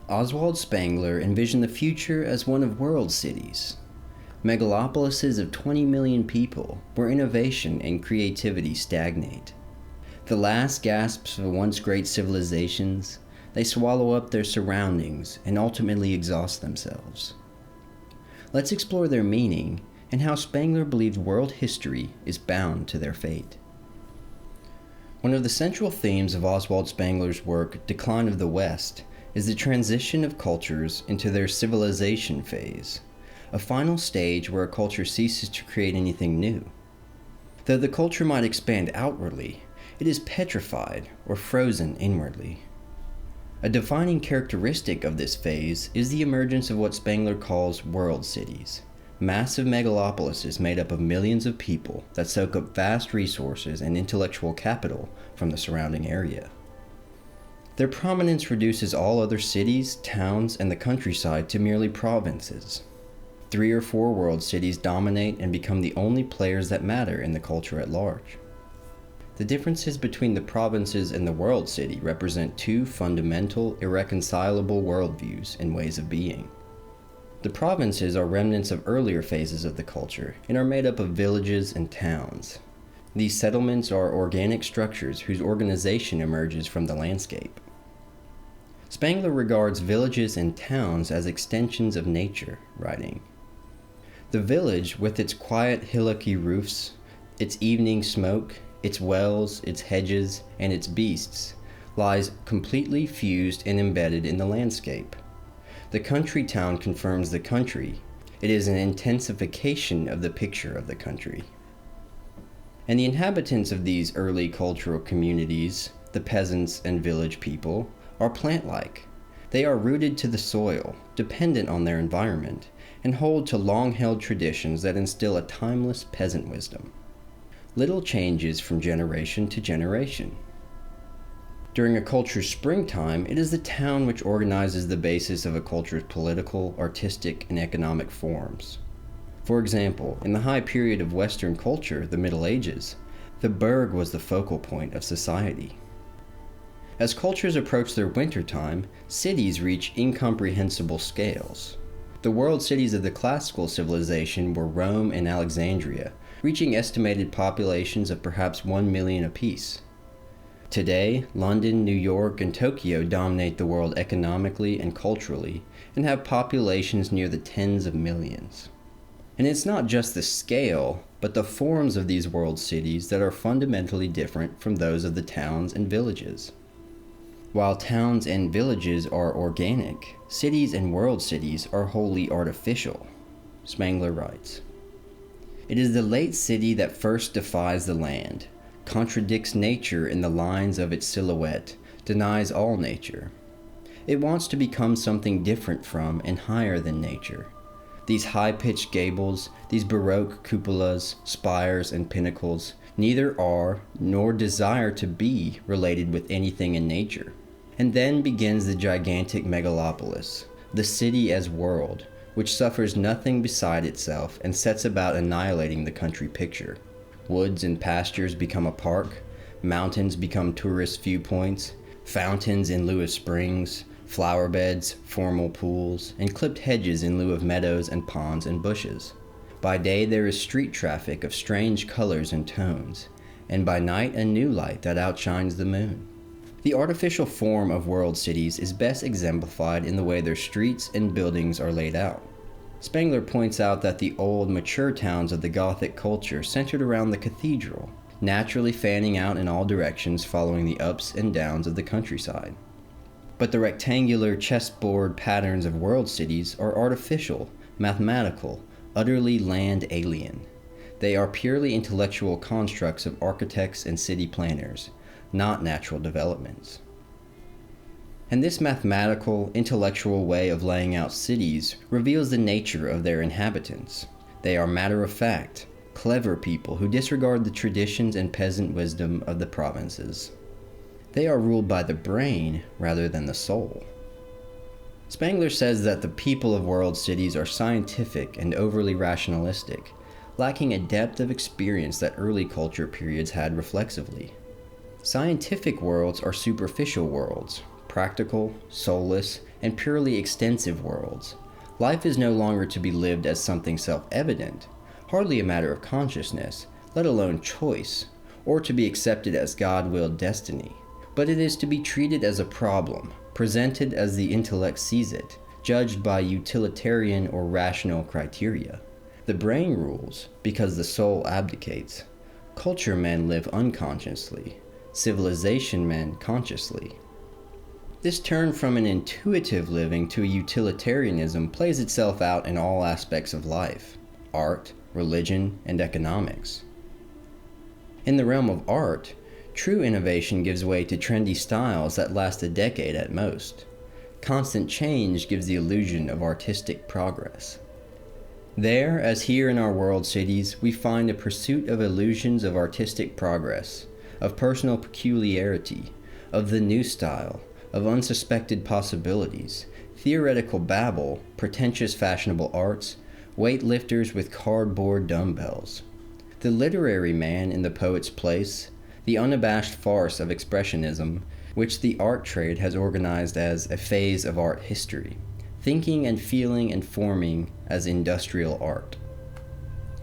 Oswald Spengler envisioned the future as one of world cities, megalopolises of 20 million people, where innovation and creativity stagnate. The last gasps of once great civilizations, they swallow up their surroundings and ultimately exhaust themselves. Let's explore their meaning and how Spengler believed world history is bound to their fate. One of the central themes of Oswald Spengler's work, Decline of the West, is the transition of cultures into their civilization phase, a final stage where a culture ceases to create anything new. Though the culture might expand outwardly, it is petrified or frozen inwardly. A defining characteristic of this phase is the emergence of what Spengler calls world cities, massive megalopolises made up of millions of people that soak up vast resources and intellectual capital from the surrounding area. Their prominence reduces all other cities, towns, and the countryside to merely provinces. 3 or 4 world cities dominate and become the only players that matter in the culture at large. The differences between the provinces and the world city represent 2 fundamental, irreconcilable worldviews and ways of being. The provinces are remnants of earlier phases of the culture and are made up of villages and towns. These settlements are organic structures whose organization emerges from the landscape. Spengler regards villages and towns as extensions of nature, writing, "The village, with its quiet hillocky roofs, its evening smoke, its wells, its hedges, and its beasts, lies completely fused and embedded in the landscape. The country town confirms the country. It is an intensification of the picture of the country." And the inhabitants of these early cultural communities, the peasants and village people, are plant-like. They are rooted to the soil, dependent on their environment, and hold to long-held traditions that instill a timeless peasant wisdom. Little changes from generation to generation. During a culture's springtime, it is the town which organizes the basis of a culture's political, artistic, and economic forms. For example, in the high period of Western culture, the Middle Ages, the burg was the focal point of society. As cultures approach their wintertime, cities reach incomprehensible scales. The world cities of the classical civilization were Rome and Alexandria, reaching estimated populations of perhaps 1 million apiece. Today, London, New York, and Tokyo dominate the world economically and culturally, and have populations near the tens of millions. And it's not just the scale, but the forms of these world cities that are fundamentally different from those of the towns and villages. While towns and villages are organic, cities and world cities are wholly artificial, Spengler writes. It is the late city that first defies the land, contradicts nature in the lines of its silhouette, denies all nature. It wants to become something different from and higher than nature. These high-pitched gables, these baroque cupolas, spires, and pinnacles, neither are nor desire to be related with anything in nature. And then begins the gigantic megalopolis, the city as world, which suffers nothing beside itself and sets about annihilating the country picture. Woods and pastures become a park, mountains become tourist viewpoints, fountains in lieu of springs, flower beds, formal pools, and clipped hedges in lieu of meadows and ponds and bushes. By day there is street traffic of strange colors and tones, and by night a new light that outshines the moon. The artificial form of world cities is best exemplified in the way their streets and buildings are laid out. Spengler points out that the old, mature towns of the Gothic culture centered around the cathedral, naturally fanning out in all directions following the ups and downs of the countryside. But the rectangular chessboard patterns of world cities are artificial, mathematical, utterly land alien. They are purely intellectual constructs of architects and city planners, not natural developments. And this mathematical, intellectual way of laying out cities reveals the nature of their inhabitants. They are matter-of-fact, clever people who disregard the traditions and peasant wisdom of the provinces. They are ruled by the brain rather than the soul. Spengler says that the people of world cities are scientific and overly rationalistic, lacking a depth of experience that early culture periods had reflexively. Scientific worlds are superficial worlds, practical, soulless, and purely extensive worlds. Life is no longer to be lived as something self-evident, hardly a matter of consciousness, let alone choice, or to be accepted as God-willed destiny. But it is to be treated as a problem, presented as the intellect sees it, judged by utilitarian or rational criteria. The brain rules because the soul abdicates. Culture men live unconsciously, civilization men consciously. This turn from an intuitive living to a utilitarianism plays itself out in all aspects of life: art, religion, and economics. In the realm of art, true innovation gives way to trendy styles that last a decade at most. Constant change gives the illusion of artistic progress. There, as here in our world cities, we find a pursuit of illusions of artistic progress, of personal peculiarity, of the new style, of unsuspected possibilities, theoretical babble, pretentious fashionable arts, weightlifters with cardboard dumbbells. The literary man in the poet's place, the unabashed farce of expressionism, which the art trade has organized as a phase of art history, thinking and feeling and forming as industrial art.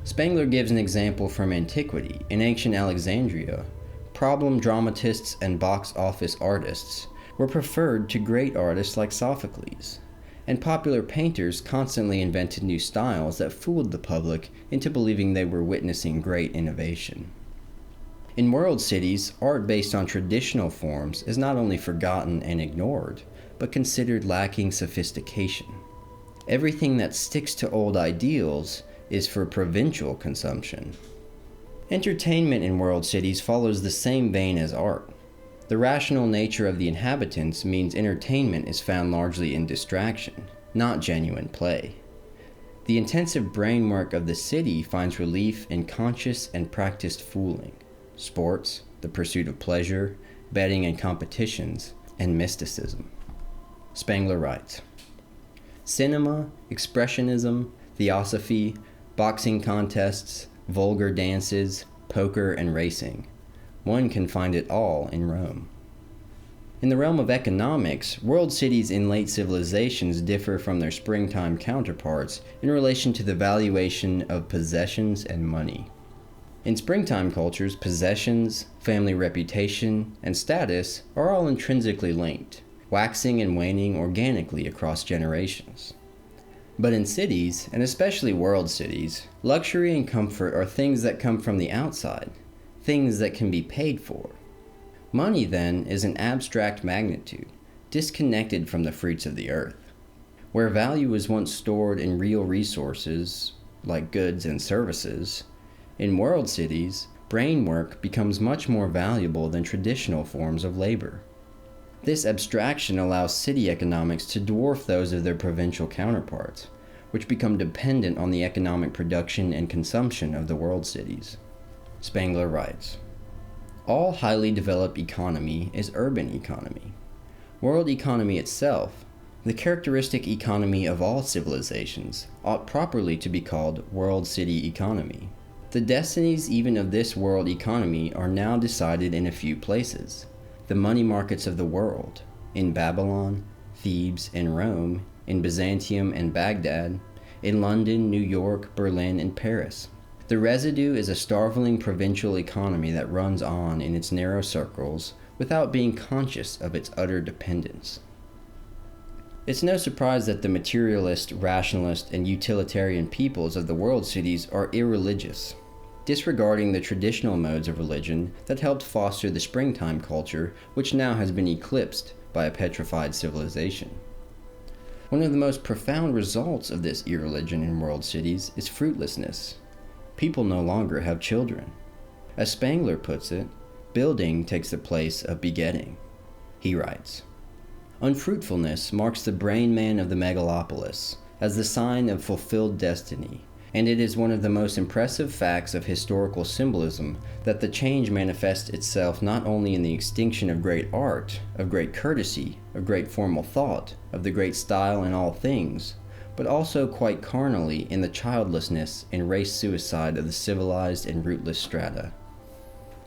Spengler gives an example from antiquity. In ancient Alexandria, problem dramatists and box office artists were preferred to great artists like Sophocles, and popular painters constantly invented new styles that fooled the public into believing they were witnessing great innovation. In world cities, art based on traditional forms is not only forgotten and ignored, but considered lacking sophistication. Everything that sticks to old ideals is for provincial consumption. Entertainment in world cities follows the same vein as art. The rational nature of the inhabitants means entertainment is found largely in distraction, not genuine play. The intensive brain work of the city finds relief in conscious and practiced fooling, sports, the pursuit of pleasure, betting and competitions, and mysticism. Spengler writes, cinema, expressionism, theosophy, boxing contests, vulgar dances, poker, and racing. One can find it all in Rome. In the realm of economics, world cities in late civilizations differ from their springtime counterparts in relation to the valuation of possessions and money. In springtime cultures, possessions, family reputation, and status are all intrinsically linked, waxing and waning organically across generations. But in cities, and especially world cities, luxury and comfort are things that come from the outside, things that can be paid for. Money, then, is an abstract magnitude, disconnected from the fruits of the earth. Where value was once stored in real resources, like goods and services, in world cities, brain work becomes much more valuable than traditional forms of labor. This abstraction allows city economics to dwarf those of their provincial counterparts, which become dependent on the economic production and consumption of the world cities. Spengler writes, all highly developed economy is urban economy. World economy itself, the characteristic economy of all civilizations, ought properly to be called world city economy. The destinies even of this world economy are now decided in a few places. The money markets of the world, in Babylon, Thebes, and Rome, in Byzantium and Baghdad, in London, New York, Berlin, and Paris. The residue is a starveling provincial economy that runs on in its narrow circles without being conscious of its utter dependence. It's no surprise that the materialist, rationalist, and utilitarian peoples of the world cities are irreligious, disregarding the traditional modes of religion that helped foster the springtime culture, which now has been eclipsed by a petrified civilization. One of the most profound results of this irreligion in world cities is fruitlessness. People no longer have children. As Spengler puts it, building takes the place of begetting. He writes, unfruitfulness marks the brain man of the megalopolis as the sign of fulfilled destiny, and it is one of the most impressive facts of historical symbolism that the change manifests itself not only in the extinction of great art, of great courtesy, of great formal thought, of the great style in all things, but also quite carnally in the childlessness and race suicide of the civilized and rootless strata.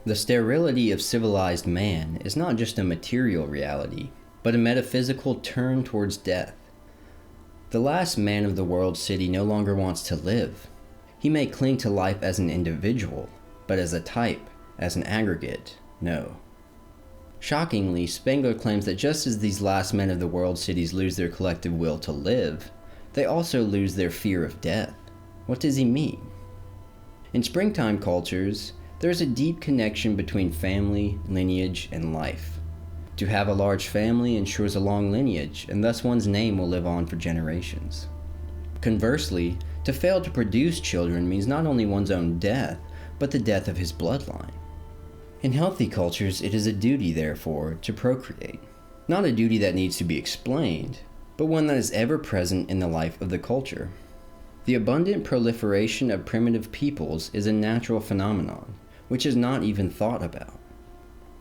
The sterility of civilized man is not just a material reality, but a metaphysical turn towards death. The last man of the world city no longer wants to live. He may cling to life as an individual, but as a type, as an aggregate, no. Shockingly, Spengler claims that just as these last men of the world cities lose their collective will to live, they also lose their fear of death. What does he mean? In springtime cultures, there is a deep connection between family, lineage, and life. To have a large family ensures a long lineage, and thus one's name will live on for generations. Conversely, to fail to produce children means not only one's own death, but the death of his bloodline. In healthy cultures, it is a duty, therefore, to procreate. Not a duty that needs to be explained, but one that is ever present in the life of the culture. The abundant proliferation of primitive peoples is a natural phenomenon, which is not even thought about.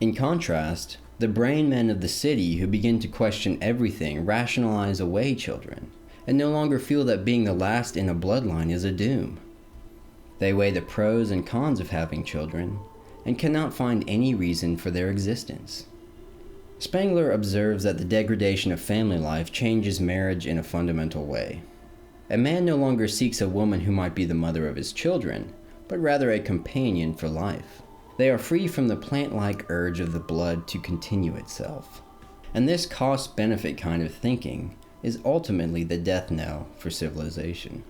In contrast, the brain men of the city who begin to question everything rationalize away children, and no longer feel that being the last in a bloodline is a doom. They weigh the pros and cons of having children, and cannot find any reason for their existence. Spengler observes that the degradation of family life changes marriage in a fundamental way. A man no longer seeks a woman who might be the mother of his children, but rather a companion for life. They are free from the plant-like urge of the blood to continue itself. And this cost-benefit kind of thinking is ultimately the death knell for civilization.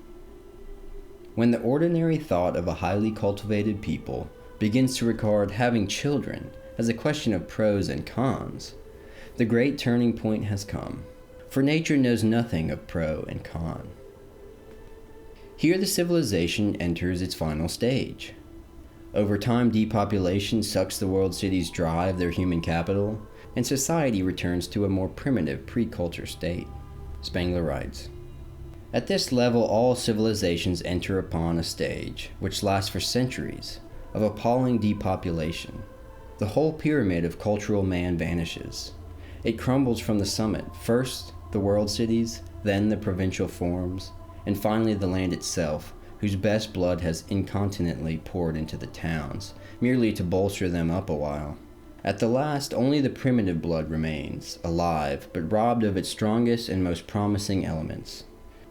When the ordinary thought of a highly cultivated people begins to regard having children as a question of pros and cons, the great turning point has come, for nature knows nothing of pro and con. Here the civilization enters its final stage. Over time, depopulation sucks the world cities dry of their human capital, and society returns to a more primitive pre-culture state. Spengler writes, "At this level, all civilizations enter upon a stage, which lasts for centuries, of appalling depopulation. The whole pyramid of cultural man vanishes. It crumbles from the summit, first the world cities, then the provincial forms, and finally the land itself, whose best blood has incontinently poured into the towns, merely to bolster them up a while. At the last, only the primitive blood remains, alive, but robbed of its strongest and most promising elements.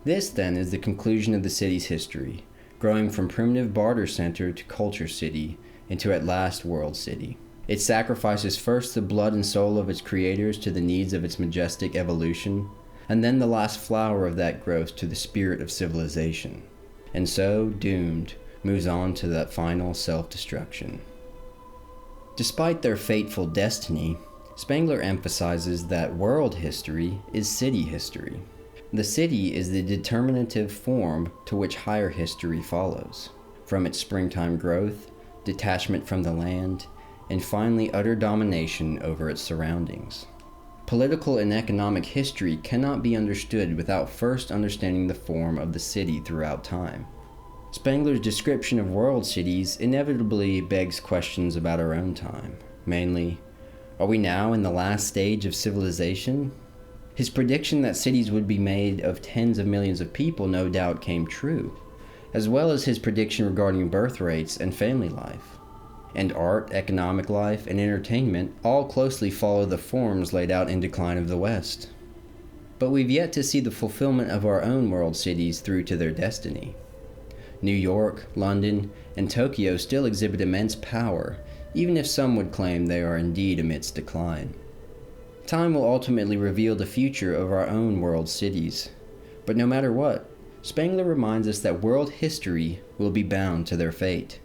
This, then, is the conclusion of the city's history, growing from primitive barter center to culture city, into at last world city. It sacrifices first the blood and soul of its creators to the needs of its majestic evolution, and then the last flower of that growth to the spirit of civilization, and so, doomed, moves on to that final self-destruction." Despite their fateful destiny, Spengler emphasizes that world history is city history. The city is the determinative form to which higher history follows, from its springtime growth, detachment from the land, and finally utter domination over its surroundings. Political and economic history cannot be understood without first understanding the form of the city throughout time. Spengler's description of world cities inevitably begs questions about our own time. Mainly, are we now in the last stage of civilization? His prediction that cities would be made of tens of millions of people no doubt came true, as well as his prediction regarding birth rates and family life. And art, economic life, and entertainment all closely follow the forms laid out in Decline of the West. But we've yet to see the fulfillment of our own world cities through to their destiny. New York, London, and Tokyo still exhibit immense power, even if some would claim they are indeed amidst decline. Time will ultimately reveal the future of our own world cities. But no matter what, Spengler reminds us that world history will be bound to their fate.